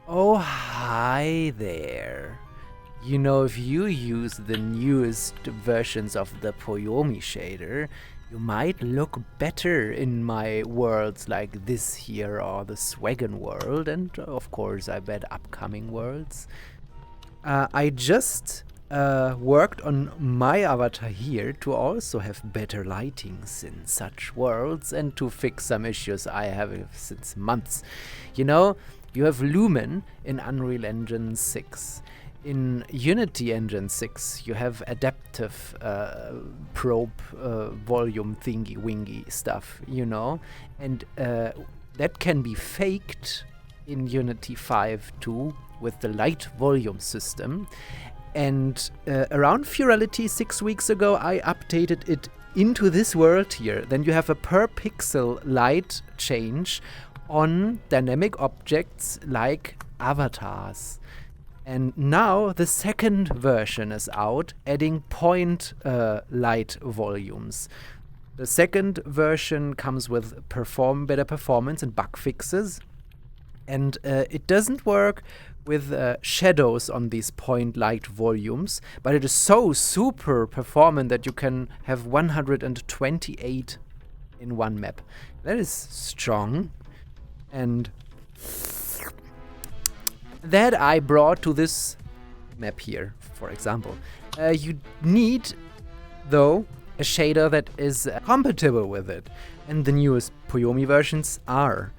Oh, hi there. You know, if you use the newest versions of the Poyomi shader, you might look better in my worlds like this here or the Swaggon world, and of course, I bet upcoming worlds. I just worked on my avatar here to also have better lightings in such worlds and to fix some issues I have since months. You know, you have Lumen in Unreal Engine 6. In Unity Engine 6, you have adaptive probe volume thingy wingy stuff, you know, and that can be faked in Unity 5 too with the light volume system. And around Furality 6 weeks ago, I updated it into this world here. Then you have a per pixel light change on dynamic objects like avatars. And now the second version is out, adding point light volumes. The second version comes with better performance and bug fixes. And it doesn't work with shadows on these point light volumes, but it is so super performant that you can have 128 in one map. That is strong. And that I brought to this map here, for example. You need, though, a shader that is compatible with it, and the newest Poyomi versions are.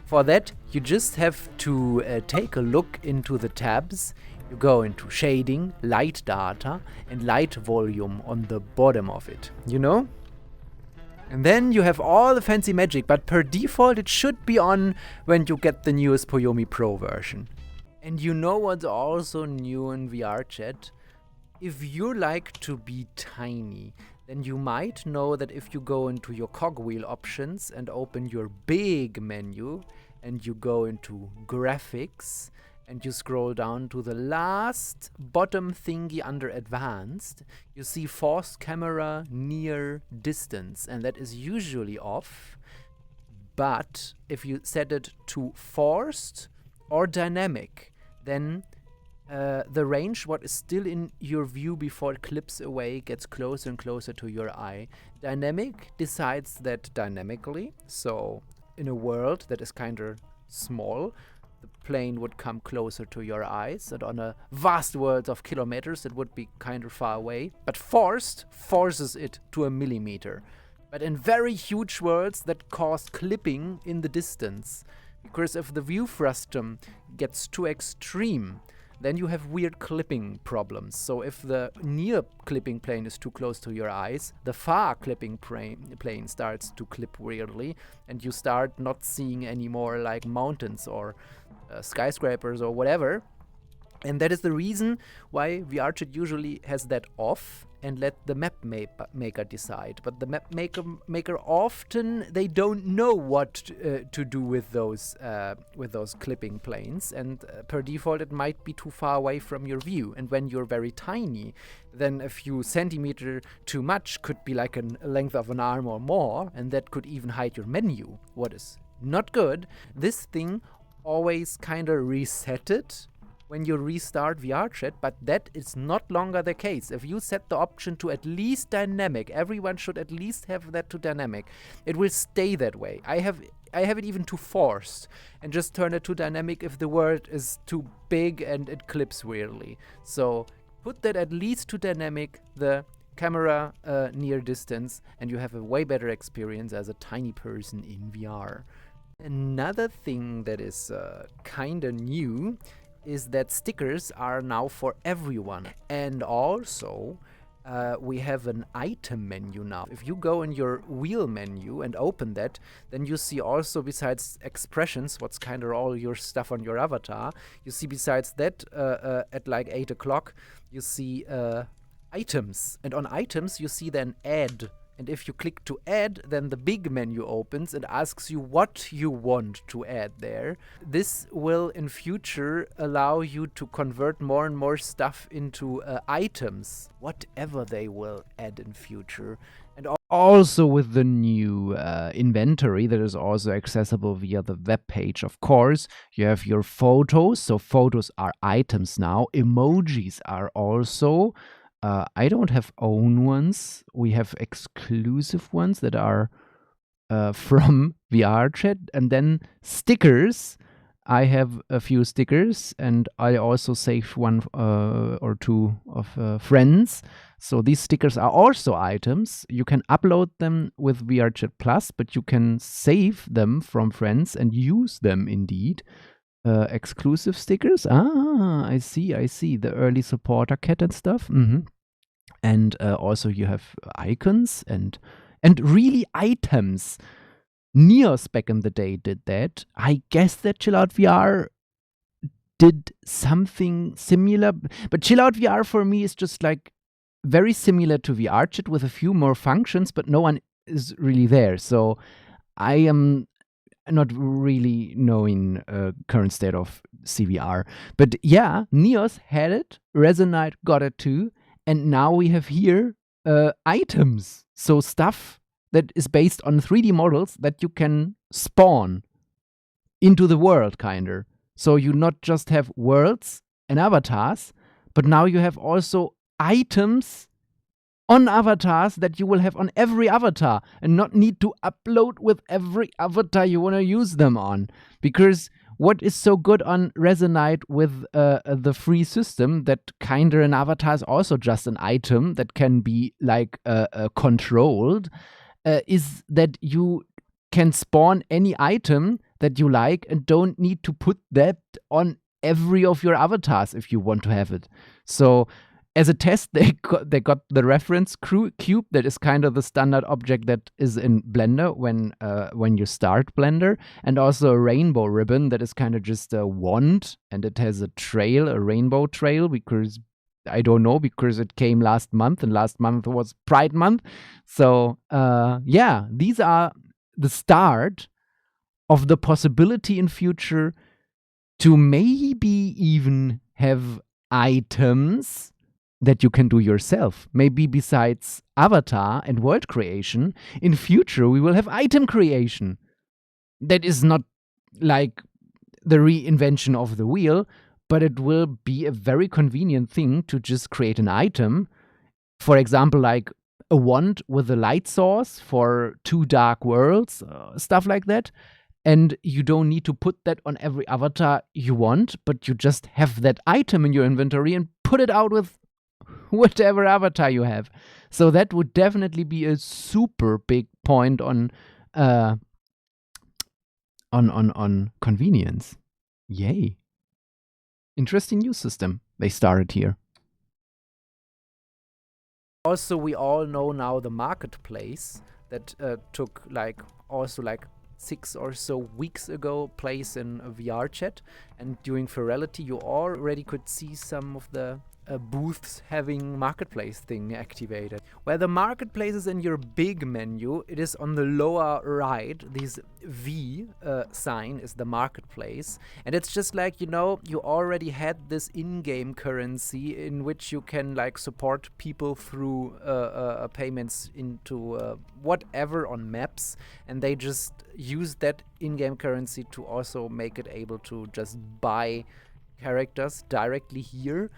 For that, you just have to take a look into the tabs. You go into shading, light data, and light volume on the bottom of it, you know? And then you have all the fancy magic, but per default it should be on when you get the newest Poyomi Pro version. And you know what's also new in VRChat? If you like to be tiny, then you might know that if you go into your cogwheel options and open your big menu and you go into graphics and you scroll down to the last bottom thingy under advanced, you see forced camera near distance, and that is usually off. But if you set it to forced or dynamic, then the range, what is still in your view before it clips away, gets closer and closer to your eye. Dynamic decides that dynamically, so in a world that is kind of small, the plane would come closer to your eyes, and on a vast world of kilometers, it would be kind of far away. But forced forces it to a millimeter. But in very huge worlds, that cause clipping in the distance. Because if the view frustum gets too extreme, then you have weird clipping problems. So if the near clipping plane is too close to your eyes, the far clipping plane starts to clip weirdly, and you start not seeing any more like mountains or skyscrapers or whatever. And that is the reason why VRChat usually has that off and let the map maker decide. But the map maker often, they don't know what to do with those clipping planes, and per default it might be too far away from your view. And when you're very tiny, then a few centimeter too much could be like a length of an arm or more, and that could even hide your menu, what is not good. This thing always kind of reset it when you restart VRChat, but that is not longer the case. If you set the option to at least dynamic, everyone should at least have that to dynamic, it will stay that way. I have it even to forced, and just turn it to dynamic if the word is too big and it clips weirdly. So put that at least to dynamic, the camera near distance, and you have a way better experience as a tiny person in VR. Another thing that is kinda new is that stickers are now for everyone. And also, we have an item menu now. If you go in your wheel menu and open that, then you see also, besides expressions, what's kind of all your stuff on your avatar, you see besides that, at like 8 o'clock, you see items. And on items, you see then add. And if you click to add, then the big menu opens and asks you what you want to add there. This will in future allow you to convert more and more stuff into items, whatever they will add in future. And also with the new inventory that is also accessible via the web page, of course, you have your photos. So photos are items now. Emojis are also. I don't have own ones. We have exclusive ones that are from VRChat. And then stickers. I have a few stickers, and I also saved one or two of friends. So these stickers are also items. You can upload them with VRChat Plus, but you can save them from friends and use them indeed. Exclusive stickers. Ah, I see. The early supporter cat and stuff. And also you have icons and really items. Neos back in the day did that. I guess that Chill Out VR did something similar, but Chill Out VR for me is just like very similar to VRChat with a few more functions, but no one is really there. So I am not really knowing current state of CVR. But yeah, Neos had it, Resonite got it too, and now we have here items. So stuff that is based on 3D models that you can spawn into the world, kinder. So you not just have worlds and avatars, but now you have also items on avatars that you will have on every avatar and not need to upload with every avatar you want to use them on. Because what is so good on Resonite with the free system that kinder an avatar is also just an item that can be like controlled, is that you can spawn any item that you like and don't need to put that on every of your avatars if you want to have it. So as a test, they got the reference cube that is kind of the standard object that is in Blender when you start Blender, and also a rainbow ribbon that is kind of just a wand, and it has a trail, a rainbow trail, because I don't know, because it came last month, and last month was Pride Month. So yeah, these are the start of the possibility in future to maybe even have items that you can do yourself. Maybe besides avatar and world creation, in future we will have item creation. That is not like the reinvention of the wheel, but it will be a very convenient thing to just create an item. For example, like a wand with a light source for 2 dark worlds, stuff like that. And you don't need to put that on every avatar you want, but you just have that item in your inventory and put it out with whatever avatar you have. So that would definitely be a super big point on convenience. Yay. Interesting new system they started here. Also, we all know now the marketplace that took like 6 or so weeks ago place in VRChat, and during Virality you already could see some of the booths having marketplace thing activated. Where the marketplace is in your big menu, it is on the lower right. This V sign is the marketplace, and it's just like, you know, you already had this in-game currency in which you can like support people through payments into whatever on maps, and they just use that in-game currency to also make it able to just buy characters directly here.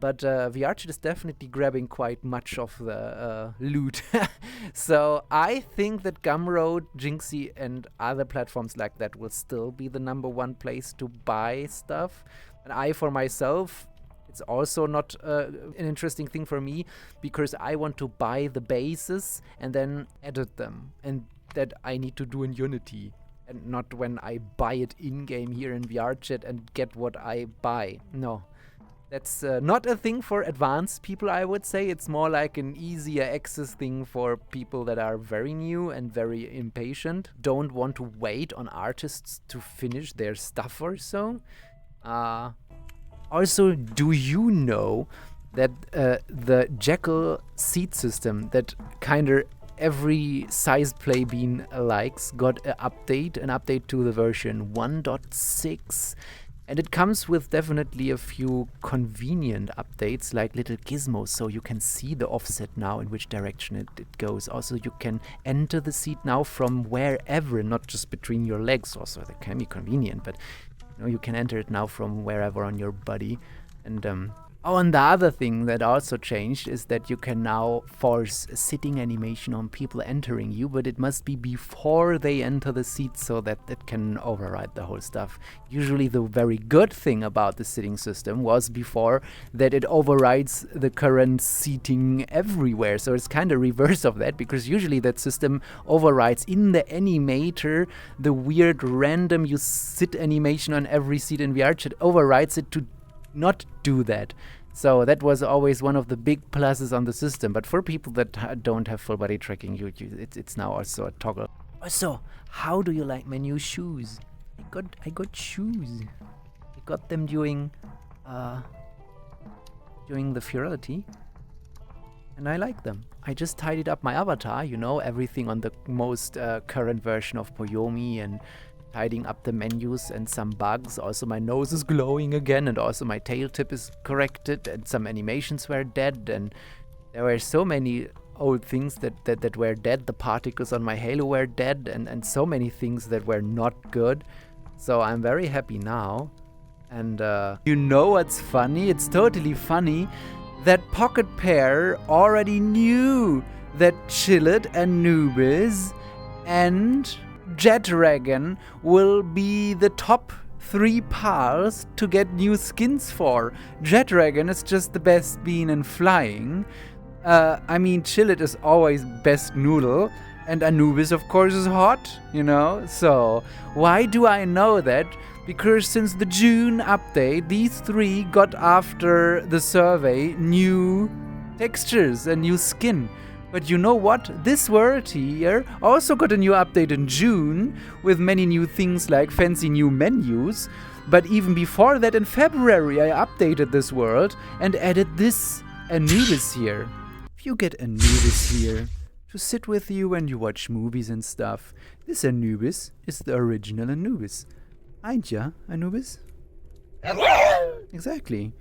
But VRChat is definitely grabbing quite much of the loot. So I think that Gumroad, Jinxie, and other platforms like that will still be the #1 place to buy stuff. And I, for myself, it's also not an interesting thing for me, because I want to buy the bases and then edit them. And that I need to do in Unity, and not when I buy it in-game here in VRChat and get what I buy. No. That's not a thing for advanced people, I would say. It's more like an easier access thing for people that are very new and very impatient, don't want to wait on artists to finish their stuff or so. Also, do you know that the Jackal seed system that kinda every size play bean likes got an update to the version 1.6? And it comes with definitely a few convenient updates, like little gizmos, so you can see the offset now in which direction it goes. Also, you can enter the seat now from wherever, not just between your legs. Also, that can be convenient, but you know, you can enter it now from wherever on your body. And oh, and the other thing that also changed is that you can now force a sitting animation on people entering you, but it must be before they enter the seat so that it can override the whole stuff. Usually the very good thing about the sitting system was before that it overrides the current seating everywhere. So it's kind of reverse of that, because usually that system overrides in the animator the weird random you sit animation on every seat in VRChat, overrides it to not do that. So that was always one of the big pluses on the system. But for people that don't have full body tracking, it's now also a toggle. Also, how do you like my new shoes? I got shoes. I got them during the virality, and I like them. I just tidied up my avatar, you know, everything on the most current version of Poyomi, and tidying up the menus and some bugs. Also, my nose is glowing again, and also my tail tip is corrected, and some animations were dead, and there were so many old things that were dead. The particles on my halo were dead, and so many things that were not good. So I'm very happy now. And you know what's funny? It's totally funny that Pocket Pair already knew that Chillet, Anubis, and Jackal will be the top 3 pals to get new skins for. Jackal is just the best bean in flying. I mean, Chillet is always best noodle, and Anubis, of course, is hot, you know? So, why do I know that? Because since the June update, these 3 got, after the survey, new textures and new skin. But you know what? This world here also got a new update in June, with many new things like fancy new menus. But even before that, in February, I updated this world and added this Anubis here. If you get Anubis here to sit with you when you watch movies and stuff, this Anubis is the original Anubis. Ain't ya, Anubis? Exactly.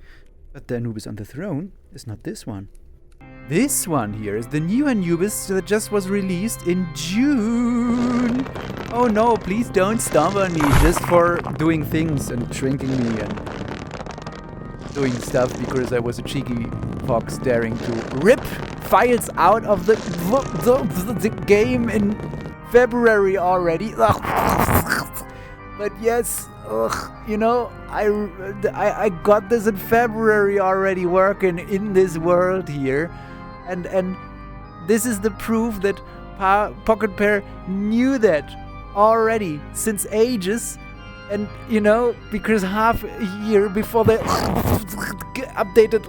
But the Anubis on the throne is not this one. This one here is the new Anubis that just was released in June. Oh no, please don't stomp on me just for doing things and shrinking me and doing stuff because I was a cheeky fox daring to rip files out of the game in February already. But yes, you know, I got this in February already, working in this world here. And this is the proof that Pocket Pair knew that already since ages. And, you know, because half a year before they updated.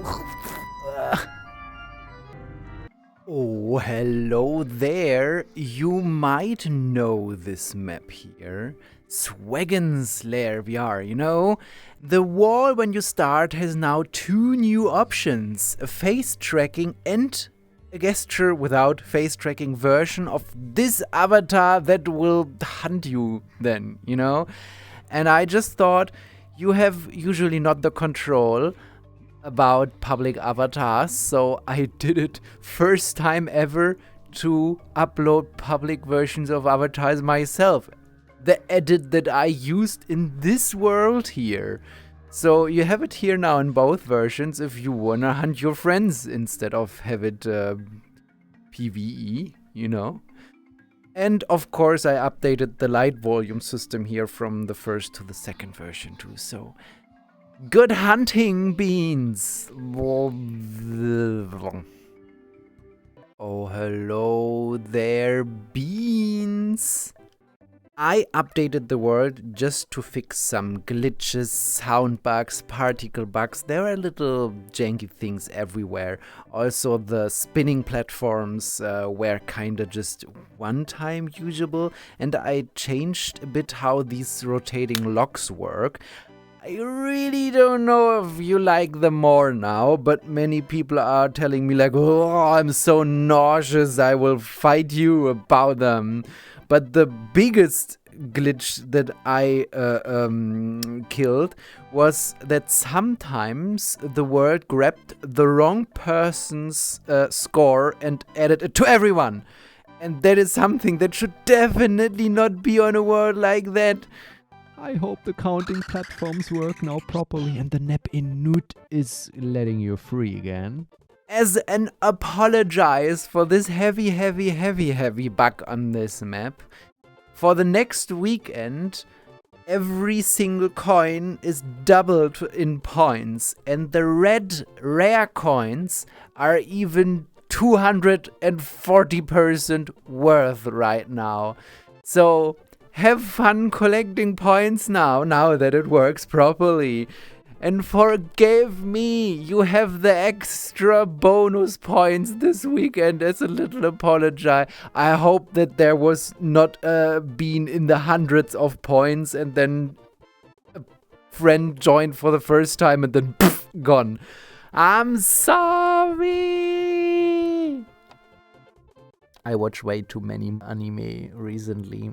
Oh, hello there. You might know this map here. Swaggon's Lair VR, you know? The wall when you start has now 2 new options. A face tracking and a gesture without face tracking version of this avatar that will hunt you then, you know? And I just thought, you have usually not the control about public avatars, so I did it first time ever to upload public versions of avatars myself. The edit that I used in this world here. So you have it here now in both versions if you wanna hunt your friends instead of have it PvE, you know? And of course I updated the light volume system here from the first to the second version too, so good hunting, beans! Oh, hello there, beans! I updated the world just to fix some glitches, sound bugs, particle bugs. There are little janky things everywhere. Also, the spinning platforms were kinda just one-time usable, and I changed a bit how these rotating locks work. I really don't know if you like them more now, but many people are telling me like, oh, I'm so nauseous, I will fight you about them. But the biggest glitch that I killed was that sometimes the world grabbed the wrong person's score and added it to everyone. And that is something that should definitely not be on a world like that. I hope the counting platforms work now properly and the nap in Nut is letting you free again. As an apologize for this heavy bug on this map, for the next weekend, every single coin is doubled in points, and the red rare coins are even 240% worth right now. So have fun collecting points now that it works properly. And forgive me, you have the extra bonus points this weekend as a little apology. I hope that there was not been in the hundreds of points and then a friend joined for the first time and then poof, gone. I'm sorry. I watch way too many anime recently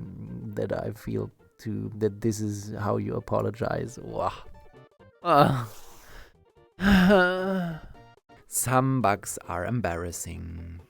that I feel that this is how you apologize. Wow. Some bugs are embarrassing.